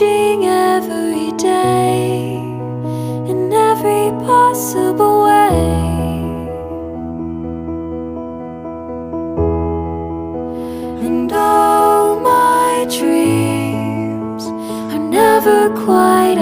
changing every day in every possible way. And all my dreams are never quite